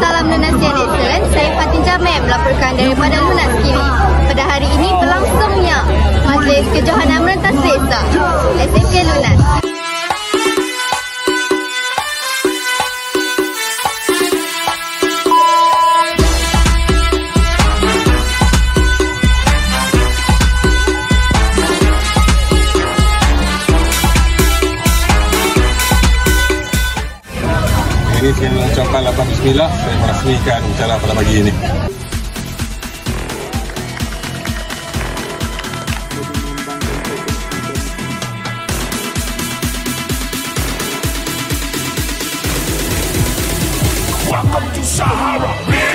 salam Lunas Nation. Saya Fatin Jamil melaporkan daripada Lunas Kiri. Pada hari ini berlangsungnya Majlis Kejohanan Merentas Desa SMK Lunas. Ini saya mengucapkan lapan bismillah, saya merasmikan acara pada pagi ini. Welcome to Sahara, bitch.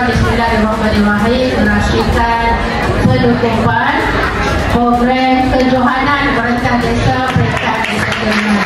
Bismillahirrahmanirrahim, menasihkan penutupan program kejohanan Merentas Desa Peringkat Nasional.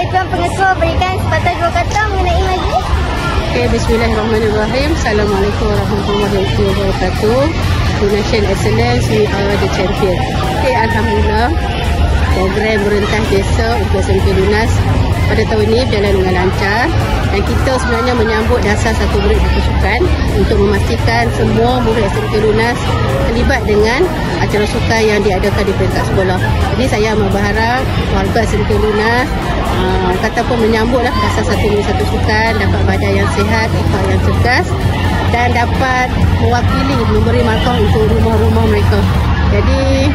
Tuan Pengetua berikan sepatah dua kata mengenai majlis. Bismillahirrahmanirrahim. Assalamualaikum warahmatullahi wabarakatuh. Donation Excellence, we are the champion. Alhamdulillah, program Merentas Desa untuk SMK Lunas pada tahun ini berjalan dengan lancar, dan kita sebenarnya menyambut dasar satu murid berkesukan untuk memastikan semua murid SMK Lunas terlibat dengan acara sukan yang diadakan di peringkat sekolah. Jadi saya berharap warga SMK Lunas kata pun menyambutlah dasar satu murid satu sukan, dapat badan yang sihat, akal yang cerdas, dan dapat mewakili memberi makan untuk rumah-rumah mereka. Jadi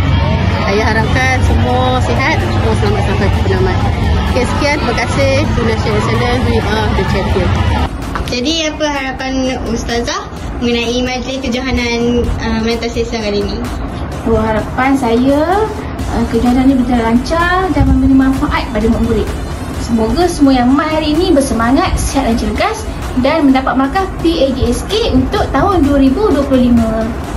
saya harapkan semua sihat, semua selamat sampai ke penamat. Okay, sekian, terima kasih. Donation Excellence, we are the champion. Jadi apa harapan Ustazah mengenai majlis kejohanan Merentas Desa kali ini? Harapan saya kejohanan ini berjalan lancar dan memberi manfaat pada murid. Semoga semua yang mai hari ini bersemangat, sihat dan cergas dan mendapat markah PAGSK untuk tahun 2025.